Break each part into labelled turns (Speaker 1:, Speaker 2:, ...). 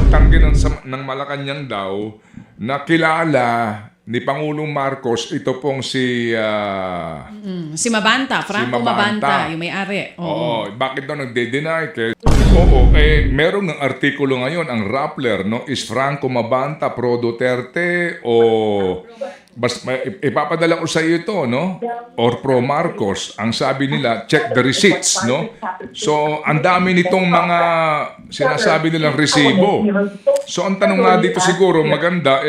Speaker 1: pagtanggi ng Malacanang daw na kilala ni Pangulong Marcos, ito pong
Speaker 2: Si Mabanta, Franco
Speaker 1: Mabanta.
Speaker 2: Mabanta, yung may-ari.
Speaker 1: Oo, bakit daw nagde-deny? Oo, meron ng artikulo ngayon, ang Rappler, no? Is Franco Mabanta pro Duterte o ipapadala ko sa iyo ito, no? Or pro Marcos. Ang sabi nila, check the receipts, no? So, ang dami nitong mga sinasabi nilang resibo. So, ang tanong nga dito siguro, maganda,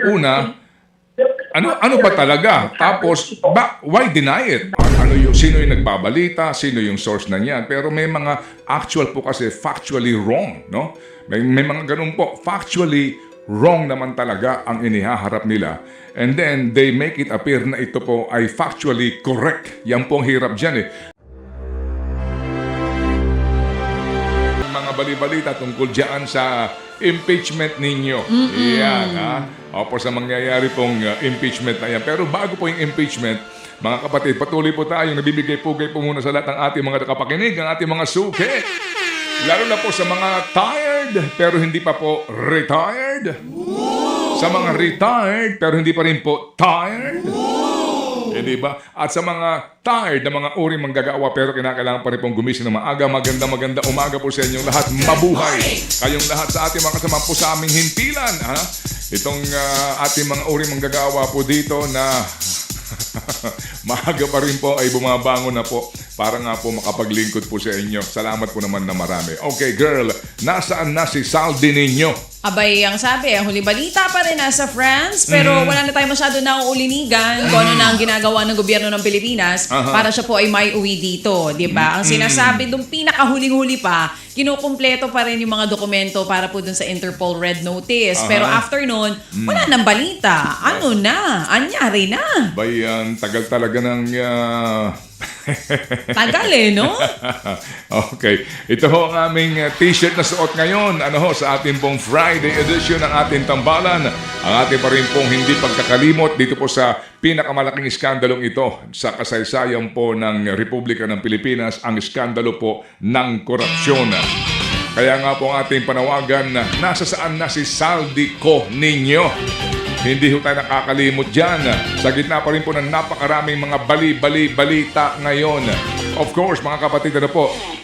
Speaker 1: una, ano ba talaga? Tapos, why deny it? Sino yung nagbabalita? Sino yung source na niyan? Pero may mga actual po kasi factually wrong, no? May mga ganun po. Factually wrong naman talaga ang inihaharap nila. And then, they make it appear na ito po ay factually correct. Yan po ang hirap dyan eh. Mga bali-balita tungkol dyan sa impeachment ninyo. Yan, ha? Opo, sa mangyayari pong impeachment na yan. Pero bago po yung impeachment, mga kapatid, patuloy po tayong nabibigay-pugay po muna sa lahat ng ating mga nakapakinig, ang ating mga suki. Lalo na po sa mga tired, pero hindi pa po retired. Sa mga retired, pero hindi pa rin po tired. Diba? At sa mga tired na mga uri manggagawa pero kinakailangan pa rin pong gumising ng maaga, maganda umaga po sa inyong lahat. Mabuhay kayong lahat sa ating mga kasama po sa aming himpilan. Ha? Itong ating mga uri manggagawa po dito na maaga pa rin po ay bumabangon na po para nga po makapaglingkod po sa inyo. Salamat po naman na marami. Okay, girl, nasaan na si Saldi ninyo?
Speaker 2: Abay, ang sabi, ang huli balita pa rin nasa France, pero wala na tayo masyado nauulinigan kung ano na ang ginagawa ng gobyerno ng Pilipinas para siya po ay may uwi dito, di ba? Ang sinasabi doon pinakahuling-huli pa, kinukumpleto pa rin yung mga dokumento para po dun sa Interpol Red Notice. Pero after nun, wala nang balita. Ano na? Anyari na?
Speaker 1: Bayan, tagal talaga ng...
Speaker 2: Tagal no?
Speaker 1: Okay. Ito ho ang aming t-shirt na suot ngayon. Sa ating pong Friday edition ng ating tambalan. Ang ating pa rin pong hindi pagkakalimot dito po sa pinakamalaking iskandalong ito sa kasaysayan po ng Republika ng Pilipinas, ang iskandalo po ng korupsyon. Kaya nga po ang ating panawagan na nasa saan na si Saldi ko ninyo? Hindi ho tayo nakakalimot dyan. Sa gitna pa rin po ng napakaraming mga balita ngayon. Of course, mga kapatid,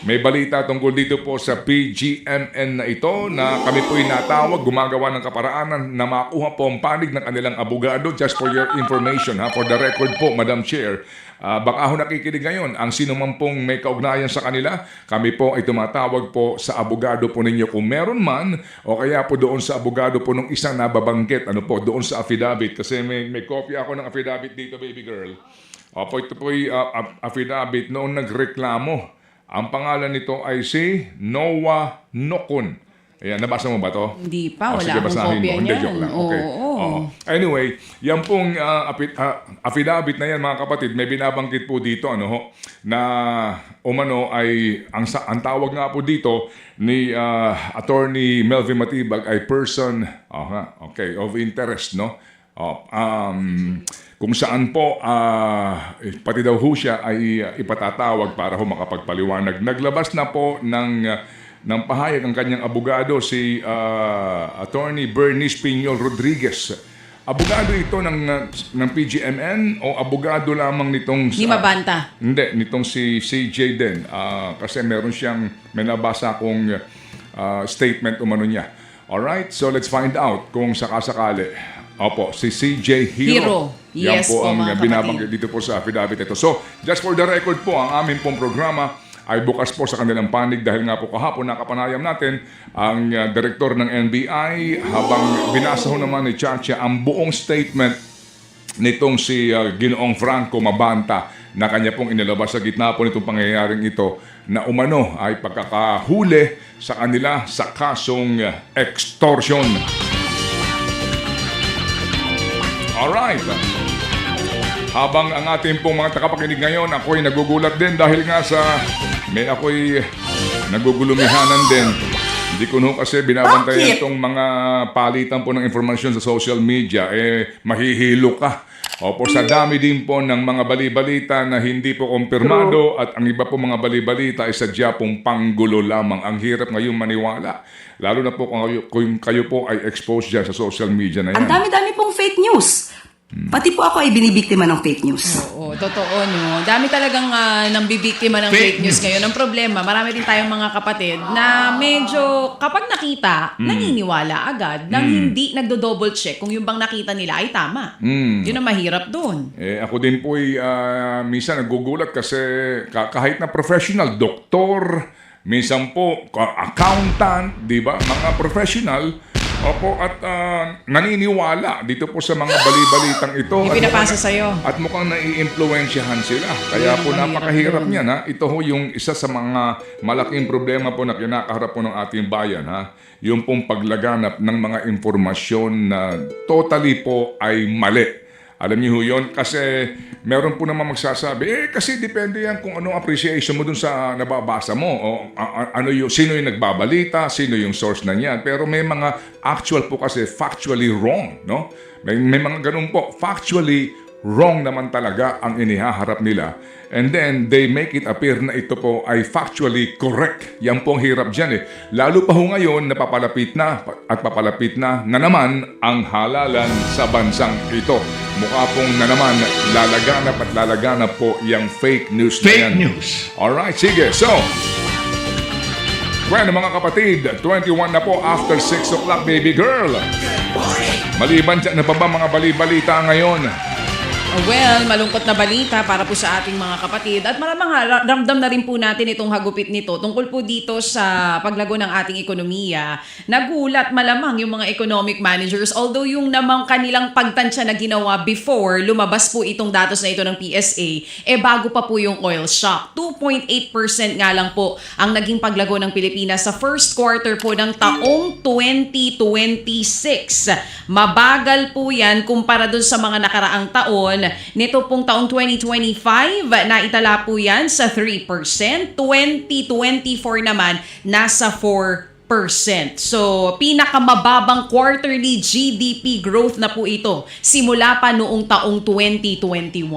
Speaker 1: may balita tungkol dito po sa PGMN na ito na kami po natawag, gumagawa ng kaparaanan na makuha po ang panig ng kanilang abogado. Just for your information, for the record po, Madam Chair, baka ho nakikinig ngayon, ang sino man pong may kaugnayan sa kanila, kami po ay tumatawag po sa abogado po ninyo kung meron man, o kaya po doon sa abogado po nung isang nababanggit, doon sa affidavit. Kasi may kopya ako ng affidavit dito, baby girl. Opo, ito po yung affidavit noong nagreklamo. Ang pangalan nito ay si Noah Nokon. Ayan, nabasa mo ba to?
Speaker 2: Hindi pa, wala
Speaker 1: sige,
Speaker 2: akong kopya
Speaker 1: Hindi,
Speaker 2: niyan.
Speaker 1: joke lang. Okay. Anyway, yan pong affidavit na yan, mga kapatid, may binabanggit po dito, na umano ay, ang tawag nga po dito ni Attorney Melvin Matibag ay person of interest, no? Kung saan po pati daw ho siya ay ipatatawag para ho makapagpaliwanag. Naglabas na po ng pahayag ang kanyang abogado, si Attorney Bernice Piñol Rodriguez. Abogado ito ng PGMN o abogado lamang nitong...
Speaker 2: Ni Mabanta?
Speaker 1: Hindi, nitong si CJ din. Kasi may nabasa akong statement umano niya. Alright, so let's find out kung sakasakali. Opo, si CJ Hero. Yan
Speaker 2: Yes
Speaker 1: po ang
Speaker 2: mga
Speaker 1: binabanggit dito po sa affidavit ito. So, just for the record po, ang aming pong programa ay bukas po sa kanilang panig dahil nga po kahapon nakapanayam natin ang direktor ng NBI habang binasa ho naman ni Chacha ang buong statement nitong si Ginoong Franco Mabanta na kanya pong inilabas sa gitna po nitong pangyayaring ito na umano ay pagkakahuli sa kanila sa kasong extortion. Alright. Habang ang ating pong mga takapakinig ngayon, ako'y nagugulat din dahil nga ako'y nagugulumihanan din Hindi ko no kasi binabantayan
Speaker 3: Bakit?
Speaker 1: itong mga palitan po ng informasyon sa social media, mahihilo ka. Opo, sa dami din po ng mga bali-balita na hindi po kumpirmado at ang iba po mga bali-balita ay sadya pong panggulo lamang. Ang hirap ngayon maniwala. Lalo na po kung kayo po ay exposed dyan sa social media na yan.
Speaker 3: Ang dami-dami pong fake news. Pati po ako ay binibiktima ng fake news.
Speaker 2: Oo, totoo, no? Dami talagang nambibiktima ng
Speaker 1: Fake
Speaker 2: fake news ngayon. Ang problema, marami din tayong mga kapatid na medyo kapag nakita, naniniwala agad nang hindi nagdo-double check kung yung bang nakita nila ay tama. Yun ang mahirap dun.
Speaker 1: Ako din po ay minsan nagugulat kasi kahit na professional, doktor, minsan po accountant, di ba? Mga professional, opo, at naniniwala dito po sa mga bali-balitang ito.
Speaker 2: Yung pinapasa sa'yo.
Speaker 1: At mukhang nai-impluensyahan sila. Kaya po
Speaker 2: mahirap
Speaker 1: napakahirap
Speaker 2: yun.
Speaker 1: niyan. Ha? Ito ho yung isa sa mga malaking problema po na kinakaharap po ng ating bayan. Ha? Yung pong paglaganap ng mga informasyon na totally po ay mali. Alam niyo ho yun? Kasi meron po naman magsasabi, kasi depende yan kung anong appreciation mo dun sa nababasa mo. O ano yung, sino yung nagbabalita, sino yung source na yan. Pero may mga actual po kasi factually wrong. No? May mga ganun po. Factually wrong naman talaga ang inihaharap nila. And then, they make it appear na ito po ay factually correct. Yan po ang hirap dyan eh. Lalo pa ho ngayon, napapalapit na at papalapit na naman ang halalan sa bansang ito. Mukha pong na naman lalaganap po yung fake news na yan.
Speaker 4: Fake news.
Speaker 1: Alright, sige. So, bueno mga kapatid, 21 na po after 6 o'clock, baby girl. Maliban dyan na pa ba mga bali-balita ngayon?
Speaker 2: Well, malungkot na balita para po sa ating mga kapatid at maramang ramdam na rin po natin itong hagupit nito tungkol po dito sa paglago ng ating ekonomiya. Nagulat malamang yung mga economic managers, although yung namang kanilang pagtansya na ginawa before, lumabas po itong datos na ito ng PSA, bago pa po yung oil shock. 2.8% nga lang po ang naging paglago ng Pilipinas sa first quarter po ng taong 2026. Mabagal po yan kumpara dun sa mga nakaraang taon. Nito pong taong 2025, naitala po yan sa 3%. 2024 naman, nasa 4%. So, pinakamababang quarterly GDP growth na po ito simula pa noong taong 2021.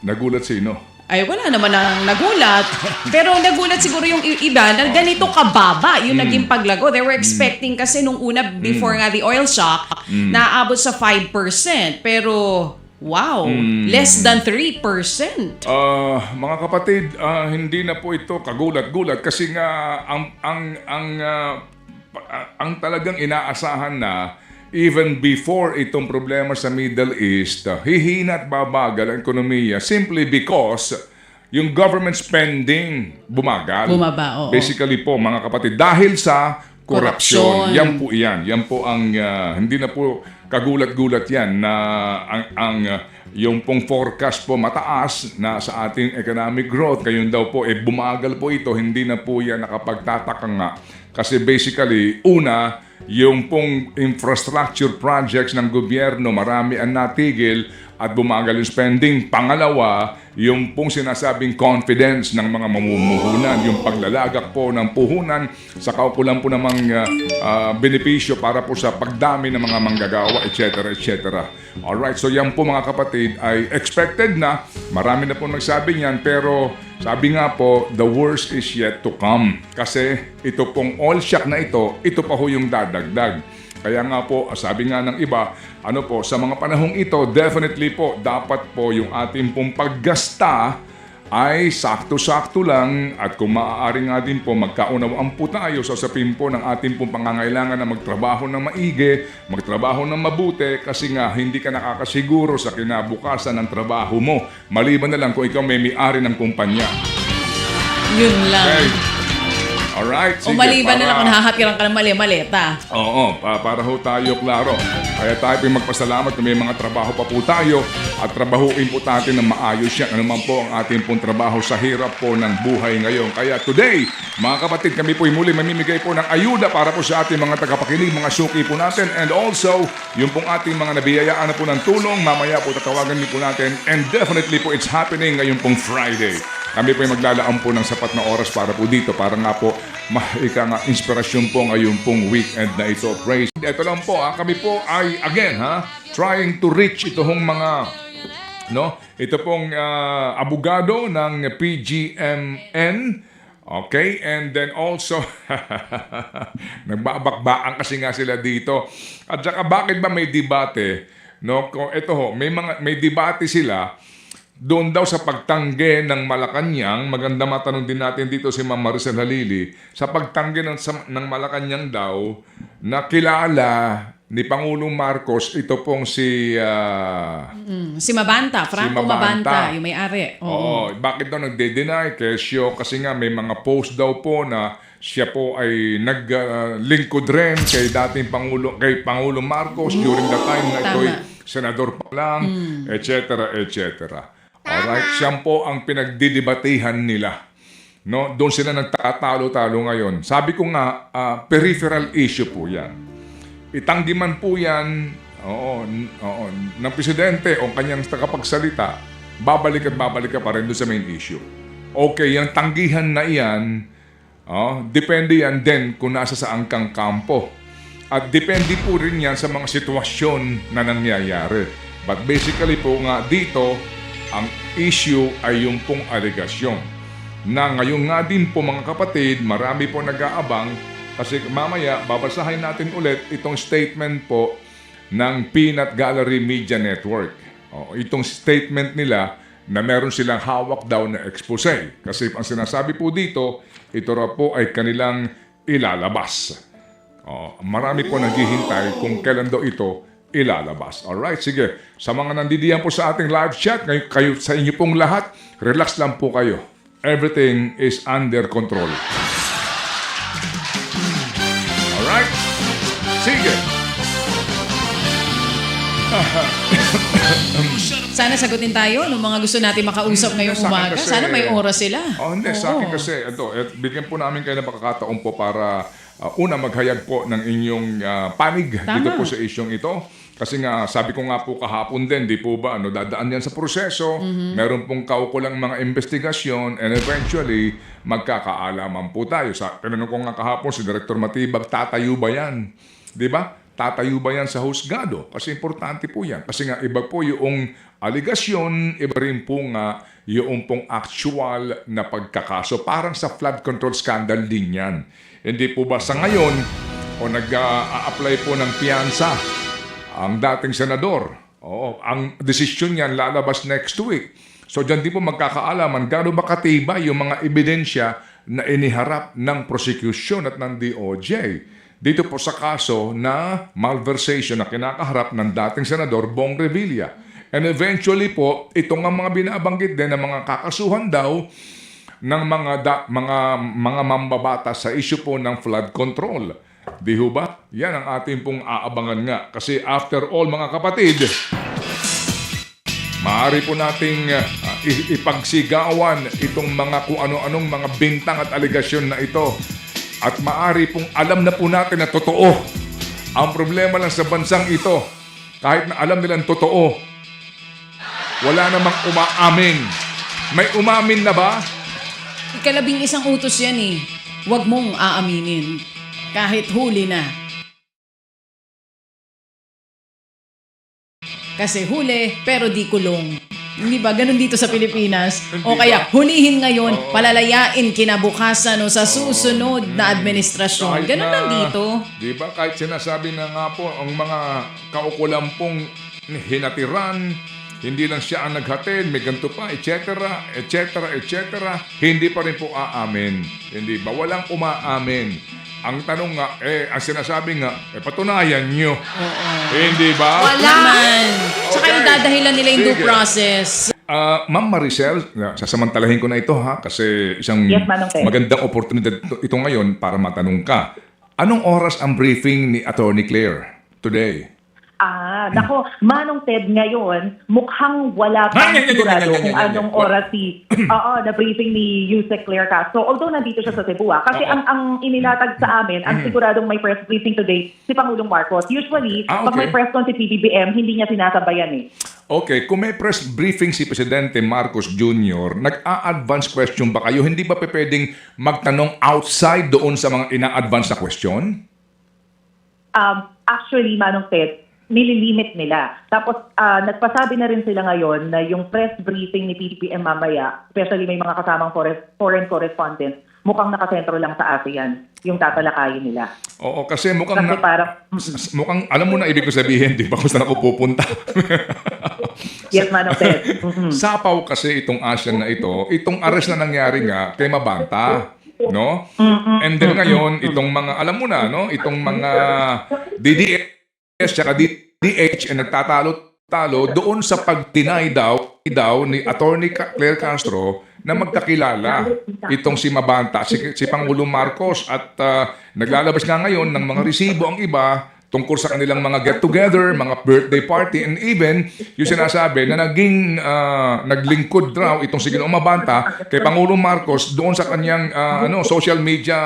Speaker 1: Nagulat sino?
Speaker 2: Ay, wala naman ang nagulat. Pero nagulat siguro yung iba na ganito kababa yung naging paglago. They were expecting kasi nung una, before nga the oil shock, naabot sa 5%. Pero, wow, less than 3%.
Speaker 1: Mga kapatid, hindi na po ito kagulat-gulat kasi nga ang talagang inaasahan na even before itong problema sa Middle East, hihina at babagal ang ekonomiya simply because yung government spending bumagal.
Speaker 2: Bumaba, oo.
Speaker 1: Basically po, mga kapatid, dahil sa korupsyon.
Speaker 2: Korupsyon.
Speaker 1: Yan po yan. Yan po ang, hindi na po kagulat-gulat yan na yung pong forecast po mataas na sa ating economic growth. Ngayon daw po, bumagal po ito. Hindi na po yan nakapagtataka nga. Kasi basically, una, yung pong infrastructure projects ng gobyerno, marami ang natigil at bumagal yung spending. Pangalawa, yung pong sinasabing confidence ng mga mamumuhunan, yung paglalagak po ng puhunan sa kaukulan po namang benepisyo para po sa pagdami ng mga manggagawa, etc. etc. Alright, so yan po mga kapatid ay expected na. Marami na po nagsabi niyan, pero sabi nga po, the worst is yet to come. Kasi ito pong oil shock na ito pa ho yung dadagdag. Kaya nga po, sabi nga ng iba, sa mga panahong ito, definitely po, dapat po yung ating pong paggasta ay sakto-sakto lang at kung maaari nga din po, magkaunawaan po tayo sa usapin po ng ating pong pangangailangan na magtrabaho ng maigi, magtrabaho ng mabuti kasi nga hindi ka nakakasiguro sa kinabukasan ng trabaho mo. Maliban na lang kung ikaw may-ari ng kumpanya.
Speaker 2: Yun lang.
Speaker 1: Okay. Alright,
Speaker 2: O maliban na lang kung nakakatiran ka ng mali-maleta.
Speaker 1: Oo, para ho tayo klaro. Kaya tayo po magpasalamat na may mga trabaho pa po tayo at trabahuin po natin ng maayos yan. Ano man po ang ating pong trabaho sa hirap po ng buhay ngayon. Kaya today, mga kapatid, kami po muli mamimigay po ng ayuda para po sa ating mga tagapakinig, mga suki po natin. And also, yung pong ating mga nabiyayaan na po ng tulong, mamaya po tatawagan din po natin. And definitely po, it's happening ngayon pong Friday. kami po ay maglalaan po ng sapat na oras para po dito, para nga po inspirasyon po ngayong pong weekend na ito. Praise. Ito lang po, kami po ay, again, trying to reach itong mga, ito pong abogado ng PGMN. Okay, and then also, nagbabakbaan kasi nga sila dito. At saka bakit ba may debate? Ito may debate sila doon daw sa pagtanggi ng Malacanang. Maganda matanong din natin dito si Ma'am Maricel Halili. Sa pagtanggi ng Malacanang daw, na kilala ni Pangulong Marcos, ito pong si
Speaker 2: Mabanta, Franco Mabanta, yung may-ari.
Speaker 1: Oo. Bakit daw nagde-deny? Kasi nga may mga post daw po na siya po ay naglingkod rin kay Pangulong Marcos during the time na ito'y senador pa lang, etc. Alright, siya po ang pinagdidebatehan nila. Doon sila nagtatalo-talo ngayon. Sabi ko nga, peripheral issue po yan. Itanggiman po yan, ng presidente o kanyang tagapagsalita, babalik ka pa rin doon sa main issue. Okay, yung tanggihan na iyan, depende yan din kung nasa saan kang kampo. At depende po rin yan sa mga sitwasyon na nangyayari. But basically po nga dito, ang issue ay yung pong alegasyon. Na ngayon nga din po mga kapatid, marami po nag-aabang kasi mamaya babasahin natin ulit itong statement po ng Peanut Gallery Media Network. Itong statement nila na meron silang hawak daw na expose. Kasi ang sinasabi po dito, ito raw po ay kanilang ilalabas. Marami po naghihintay kung kailan daw ito ilalabas. Alright, sige. Sa mga nandidiyan po sa ating live chat, kayo sa inyo pong lahat, relax lang po kayo. Everything is under control. Alright? Sige.
Speaker 2: Sana sagutin tayo ng mga gusto natin makausap ngayong umaga. Sana may oras sila.
Speaker 1: Sa akin kasi, bigyan po namin kayo ng pagkakataon po para una maghayag po ng inyong panig dito po sa isyong ito. Kasi nga, sabi ko nga po kahapon din, di po ba, dadaan yan sa proseso, meron pong kaukulang mga investigasyon, and eventually, magkakaalaman po tayo. Tinanong ko nga kahapon, si Director Matibag, tatayo ba yan? Di ba? Tatayo ba yan sa husgado? Kasi importante po yan. Kasi nga, iba po yung aligasyon, iba rin po nga yung pong actual na pagkakaso. Parang sa flood control scandal din yan. Hindi po ba sa ngayon, o nag-a-apply po ng piyansa, ang dating senador, ang desisyon niyan lalabas next week. So dyan din po magkakaalaman gaano ba katibay yung mga ebidensya na iniharap ng prosecution at ng DOJ. Dito po sa kaso na malversation na kinakaharap ng dating senador Bong Revilla. And eventually po, itong mga binabanggit din ng mga kakasuhan daw ng mga mambabatas sa issue po ng flood control. Di ho ba? Yan ang ating pong aabangan nga. Kasi after all mga kapatid, maaari po nating ipagsigawan itong mga kung ano-anong mga bintang at aligasyon na ito. At maaari pong alam na po natin na totoo. Ang problema lang sa bansang ito, kahit na alam nilang totoo, wala namang umaamin. May umamin na ba?
Speaker 2: Ikalabing-isang utos yan eh. Huwag mong aaminin. Kahit huli na. Kasi huli, pero di kulong. Hindi ba? Ganun dito sa Pilipinas.
Speaker 1: Hindi
Speaker 2: O kaya,
Speaker 1: ba?
Speaker 2: hulihin ngayon, palalayain kinabukasan o sa susunod na administrasyon. Ganun lang dito.
Speaker 1: Di ba? Kahit sinasabi na nga po, ang mga kaukulang pong hinatiran, hindi lang siya ang naghatid, may ganito pa, etc., hindi pa rin po aamin. Hindi ba? Walang umaamin. Ang tanong nga, ang sinasabi nga, patunayan nyo. Hindi ba?
Speaker 2: Wala man. Tsaka
Speaker 1: Okay.
Speaker 2: yung dadahilan nila yung due
Speaker 1: Sige.
Speaker 2: process.
Speaker 1: Ma'am Maricel, sasamantalahin ko na ito kasi isang
Speaker 4: Yes, Manong Ted.
Speaker 1: magandang oportunidad ito ngayon para matanong ka. Anong oras ang briefing ni Attorney Claire today?
Speaker 4: Nako, Manong Ted ngayon, mukhang wala pang sigurado kung anong oras na briefing ni Yusek Claire Castro. Although nandito siya sa Cebu, kasi ang inilatag sa amin, ang siguradong may press briefing today, si Pangulong Marcos. Usually, pag may
Speaker 1: okay.
Speaker 4: press con si PBBM, hindi niya sinasabayan eh.
Speaker 1: Okay, kung may press briefing si Presidente Marcos Jr., nag-a-advance question ba kayo? Hindi ba pwedeng magtanong outside doon sa mga ina-advance na question?
Speaker 4: Actually, Manong Ted, nililimit nila. Tapos, nagpasabi na rin sila ngayon na yung press briefing ni PBBM mamaya, especially may mga kasamang foreign correspondents, mukhang nakasentro lang sa ASEAN yung tatalakayin nila.
Speaker 1: Oo, kasi mukhang,
Speaker 4: Kasi parang,
Speaker 1: mukhang alam mo na ibig ko sabihin, di ba? Kung saan ako pupunta.
Speaker 4: yes, Manong Ted.
Speaker 1: Sapaw kasi itong ASEAN na ito, itong arrest na nangyari nga kay Mabanta. No? And then ngayon, itong mga, alam mo na, no? Itong mga DDS tsaka DDH ay nagtatalo-talo doon sa pagtinay daw ni Attorney Claire Castro na magkakilala itong si Mabanta, si Pangulong Marcos at naglalabas nga ngayon ng mga resibo ang iba tungkol sa kanilang mga get-together, mga birthday party, and even yung sinasabi na naging naglingkod raw itong si Ginoong Mabanta kay Pangulong Marcos doon sa kanyang social media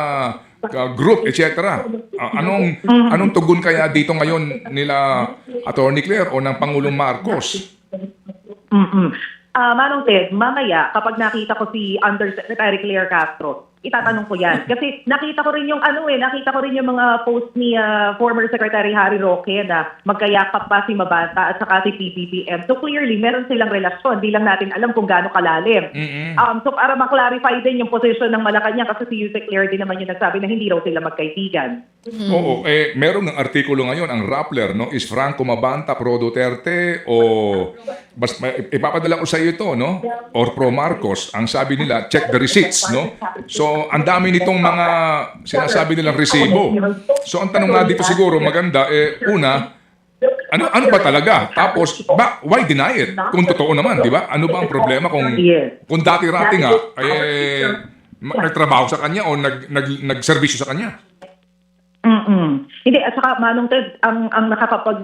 Speaker 1: group, etc. Anong tugon kaya dito ngayon nila Attorney Claire o ng Pangulong Marcos?
Speaker 4: Manong Ted, mamaya kapag nakita ko si Undersecretary Claire Castro, itatanong ko yan. Kasi nakita ko rin yung mga post ni former Secretary Harry Roque na magkayakap pa si Mabanta at saka si PBBM. So clearly, meron silang relasyon. Di lang natin alam kung gaano kalalim. So para ma-clarify din yung position ng Malacanang kasi si Yusek Claire din naman yung nagsabi na hindi raw sila magkaibigan.
Speaker 1: Oo, meron ng artikulo ngayon, ang Rappler, no? Is Franco Mabanta pro Duterte o ipapadala ko sa iyo ito, no? Or pro Marcos. Ang sabi nila, check the receipts, no? So, ang dami nitong mga sinasabi nilang resibo. So, ang tanong nga dito siguro, maganda, una, ano ba talaga? Tapos, why deny it? Kung totoo naman, di ba? Ano ba ang problema kung dati-rati nga, nagtrabaho sa kanya o nagserbisyo sa kanya?
Speaker 4: Hindi, at saka Manong Ted, ang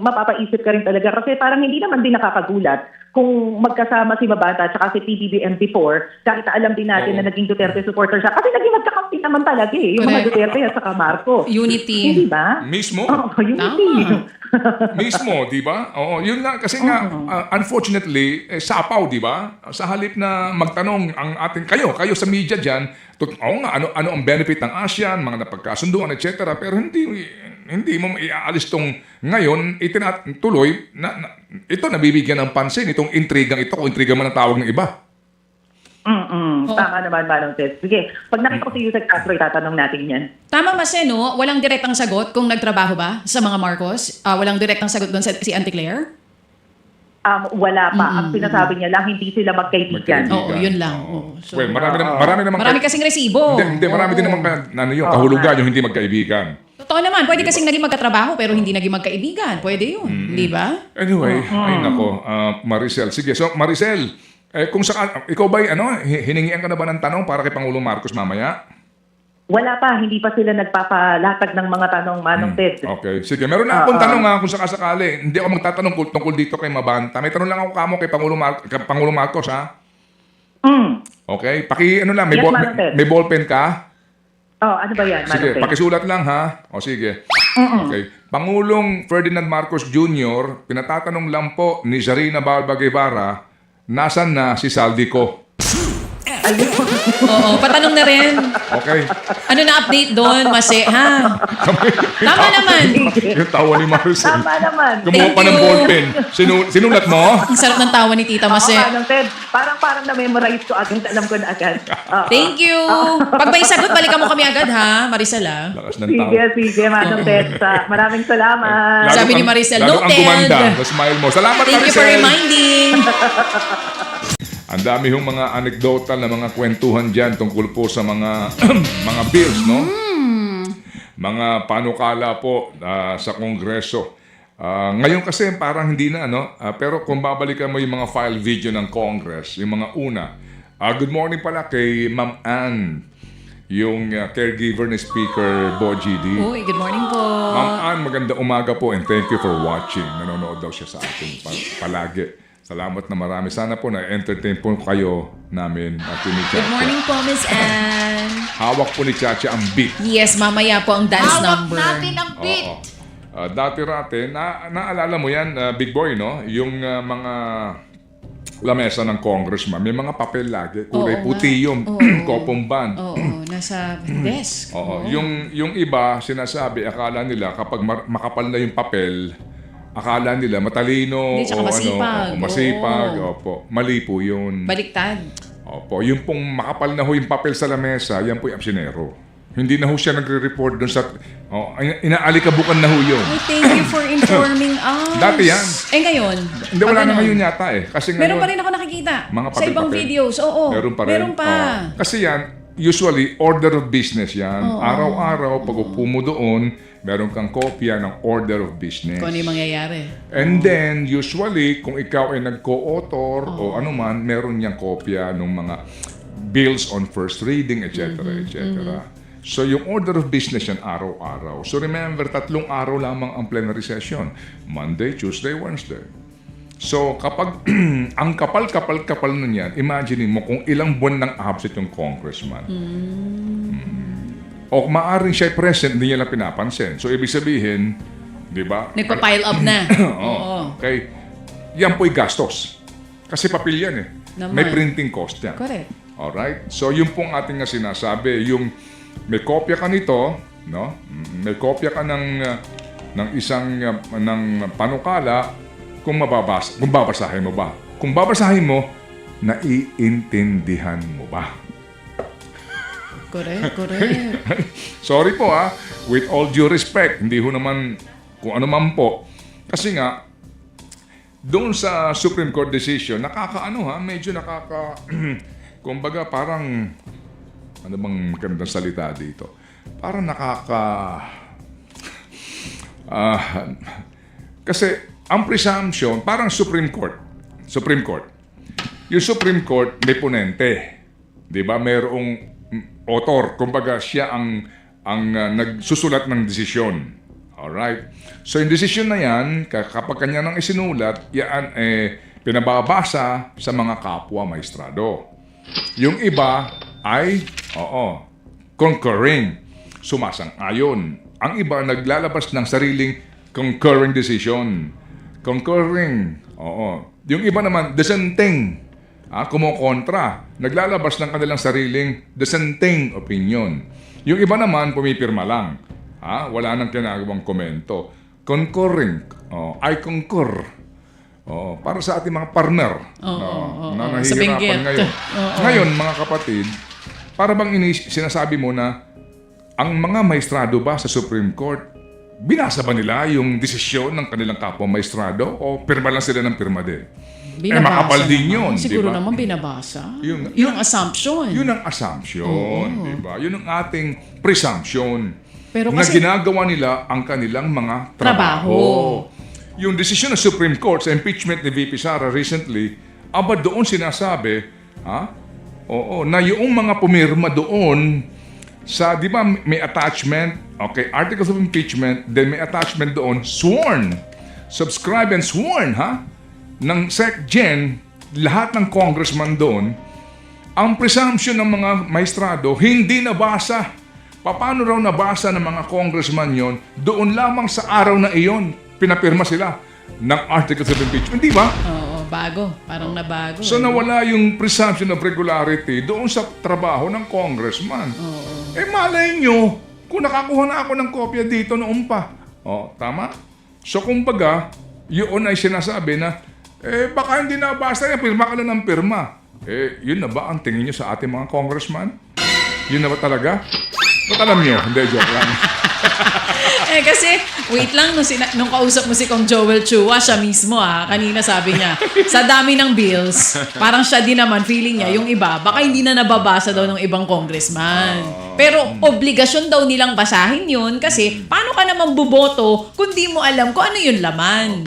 Speaker 4: mapapaisip ka rin talaga kasi parang hindi naman din nakakagulat kung magkasama si Mabanta at saka si PBBM before, kahit alam din natin na naging Duterte supporter siya kasi naging magkakampi naman talaga yung mga Duterte at saka Marcos.
Speaker 2: Unity.
Speaker 4: Hindi ba?
Speaker 1: Mismo.
Speaker 4: Unity.
Speaker 1: Mismo, di ba? Oo, yun nga kasi nga unfortunately sapaw, di ba? Sa halip na magtanong ang ating kayo sa media diyan, ano ang benefit ng ASEAN, mga napagkasunduan, etc. Pero hindi mo iaalis tong ngayon tuloy na ito nabibigyan ng pansin itong intrigang ito kung intriga man ang tawag ng iba.
Speaker 4: Tama naman, Manong Ted. Sige, pag nakita ko si Yusek Castro, itatanong natin yan.
Speaker 2: Tama, Maseno, walang direktang sagot kung nagtrabaho ba sa mga Marcos? Walang direktang sagot doon si Auntie Claire?
Speaker 4: Wala pa. Ang sinasabi niya lang, hindi sila magkaibigan.
Speaker 2: Oo, yun lang. So,
Speaker 1: Well, marami
Speaker 2: kasing resibo.
Speaker 1: Hindi, marami din naman kahulugan yung hindi magkaibigan.
Speaker 2: Totoo naman, pwede kasing naging magkatrabaho pero hindi naging magkaibigan. Pwede yun, di ba?
Speaker 1: Anyway, ay nako, Maricel. Sige, so Maricel, kung ikaw ba hiningian ka na ba ng tanong para kay Pangulong Marcos mamaya?
Speaker 4: Wala pa, hindi pa sila nagpapalatag ng mga tanong, Manong Ted.
Speaker 1: Okay, sige. Meron na akong tanong kung sakasakali. Hindi ako magtatanong tungkol dito kay Mabanta. May tanong lang ako kamo kay Pangulong Marcos, ha? Okay, may ballpen ka?
Speaker 4: Ano ba yan, Manong
Speaker 1: Sige,
Speaker 4: Ted?
Speaker 1: pakisulat lang, ha? O sige. Okay. Pangulong Ferdinand Marcos Jr., pinatatanong lang po ni Zarina Balba Guevara, nasan na si Saldico?
Speaker 2: Oo, patanong na rin.
Speaker 1: Okay.
Speaker 2: Ano na update doon, Mase, ha? Tama naman.
Speaker 1: Yung tawa ni Marcel.
Speaker 4: Tama naman.
Speaker 1: Kumuha pa ng ballpen. Sinulat mo?
Speaker 2: Ang sarap ng tawa ni Tita Mase.
Speaker 4: Manong Ted, parang na-memorize ko agad. Alam ko na agad.
Speaker 2: Thank you. Pag may sagot, balikan mo kami agad, ha, Maricel, ha?
Speaker 1: Lakas ng tawa.
Speaker 4: Sige, Manong Ted. Maraming salamat.
Speaker 2: Sabi ni Maricel,
Speaker 1: lalo ang
Speaker 2: noted.
Speaker 1: gumanda. Smile mo. Salamat,
Speaker 2: Thank you for
Speaker 1: Maricel.
Speaker 2: reminding.
Speaker 1: Ang dami hong mga anekdotal na mga kwentuhan dyan tungkol po sa mga mga bills, no? Mga panukala po sa Kongreso. Ngayon kasi parang hindi na, no? Pero kung babalikan mo yung mga file video ng Congress, yung mga una. Good morning pala kay Ma'am Ann, yung caregiver ni Speaker Bo GD.
Speaker 2: Uy, good morning po.
Speaker 1: Ma'am Ann, maganda umaga po and thank you for watching. Nanonood daw siya sa atin palagi. Salamat na marami. Sana po na-entertain po kayo namin at ni Chacha.
Speaker 2: Good morning po, Miss Anne.
Speaker 1: Hawak po ni Chacha ang beat.
Speaker 2: Yes, mamaya po ang dance number.
Speaker 5: Hawak natin ang beat.
Speaker 1: Oo. Dati-rate, naalala mo yan, Big Boy, no? Yung mga lamesa ng congressman, may mga papel lagi. Kulay
Speaker 2: Oo
Speaker 1: puti
Speaker 2: nga.
Speaker 1: yung
Speaker 2: Oo.
Speaker 1: kopong band.
Speaker 2: Oo, nasa desk.
Speaker 1: Oo. Yung iba, sinasabi, akala nila kapag makapal na yung papel, akala nila matalino.
Speaker 2: Hindi, tsaka masipag.
Speaker 1: Masipag.
Speaker 2: Oo.
Speaker 1: Opo. Mali po yun.
Speaker 2: Baliktad.
Speaker 1: Opo. Yung pong makapal na ho yung papel sa lamesa, yan po yung absinero. Hindi na ho siya nagre-report doon sa... inaalikabukan na ho yun.
Speaker 2: Oh, thank you for informing us.
Speaker 1: Dati yan.
Speaker 2: Eh ngayon?
Speaker 1: Hindi, wala
Speaker 2: pag
Speaker 1: na
Speaker 2: ano?
Speaker 1: ngayon yata eh. Kasi
Speaker 2: Meron
Speaker 1: ngayon,
Speaker 2: pa rin ako nakikita.
Speaker 1: mga
Speaker 2: Sa ibang
Speaker 1: papel-papel.
Speaker 2: videos. Oo.
Speaker 1: Meron pa rin.
Speaker 2: Meron pa.
Speaker 1: Oo. Kasi yan, usually, order of business yan. Araw-araw, pag upo mo doon, meron kang kopya ng order of business.
Speaker 2: Kung ano yung mangyayari.
Speaker 1: And then, usually, kung ikaw ay nag-co-author o ano man, meron niyang kopya ng mga bills on first reading, etc. etc. So, yung order of business yan araw-araw. So, remember, 3 araw lamang ang plenary session. Monday, Tuesday, Wednesday. So, kapag ang kapal nun yan, imagine mo kung ilang buwan nang absent yung congressman. O maaring siya present, hindi niya lang pinapansin. So, ibig sabihin, di ba?
Speaker 2: Nagpa-pile up na.
Speaker 1: Oo. Okay. Yan po'y gastos. Kasi papel yan eh.
Speaker 2: Naman.
Speaker 1: May printing cost yan.
Speaker 2: Correct.
Speaker 1: Alright? So, yun pong ating nga sinasabi. Yung may kopya ka nito, no? May kopya ka ng isang ng panukala kung babasahin mo ba. Kung babasahin mo, naiintindihan mo ba?
Speaker 2: Correct.
Speaker 1: Sorry po with all due respect, hindi ho naman kung ano man po. Kasi nga, doon sa Supreme Court decision, medyo kumbaga parang, ano bang magandang salita dito? Parang kasi ang presumption, parang Supreme Court. Yung Supreme Court, may ponente. Di ba? Mayroong author. Kumbaga, siya ang nagsusulat ng desisyon. Alright? So, yung desisyon na yan, kapag kanya nang isinulat, yan pinababasa sa mga kapwa maestrado. Yung iba ay, concurring, sumasang-ayon. Ang iba naglalabas ng sariling concurring decision. Concurring, Yung iba naman, dissenting, kumukontra. Naglalabas ng kanilang sariling dissenting opinion. Yung iba naman, pumipirma lang. Wala nang kinagawang komento. Concurring, I concur. Para sa ating mga partner na
Speaker 2: Sa
Speaker 1: nahihirapan
Speaker 2: Benguet.
Speaker 1: ngayon. Ngayon, mga kapatid, para bang sinasabi mo na ang mga maestrado ba sa Supreme Court, binasa ba nila yung desisyon ng kanilang kapwa maestrado o pirma lang sila ng pirma din?
Speaker 2: Binabasa
Speaker 1: makapal din
Speaker 2: naman.
Speaker 1: yun,
Speaker 2: Siguro
Speaker 1: di ba?
Speaker 2: naman binabasa.
Speaker 1: Yung
Speaker 2: Yung assumption.
Speaker 1: Yun ang assumption, di ba? Yun ang ating presumption.
Speaker 2: Pero
Speaker 1: na
Speaker 2: kasi-
Speaker 1: ginagawa nila ang kanilang mga
Speaker 2: Trabaho.
Speaker 1: Yung desisyon ng Supreme Court sa impeachment ni VP Sara recently, doon sinasabi, na yung mga pumirma doon sa, di ba, may attachment, articles of impeachment, then may attachment doon, sworn, subscribe and sworn, ng SecGen, lahat ng congressman doon, ang presumption ng mga maestrado, hindi nabasa. Paano raw nabasa ng mga congressman yon? Doon lamang sa araw na iyon, pinapirma sila ng articles of impeachment. Di ba?
Speaker 2: Oo, bago. Parang nabago.
Speaker 1: So nawala yung presumption of regularity doon sa trabaho ng congressman. Malay nyo, kung nakakuha na ako ng kopya dito noon pa. Tama? So kumbaga, yun ay sinasabi na, baka hindi nabasa yan, pirma ka na ng pirma. Yun na ba ang tingin nyo sa ating mga congressman? Yun na ba talaga? Ba't alam nyo? Hindi, joke lang.
Speaker 2: Kasi, wait lang, nung kausap mo si Kong Joel Chua, siya mismo kanina sabi niya, sa dami ng bills, parang siya din naman, feeling niya, yung iba, baka hindi na nababasa daw ng ibang congressman. Pero, obligasyon daw nilang basahin yun kasi, paano ka naman buboto kung di mo alam kung ano yung laman?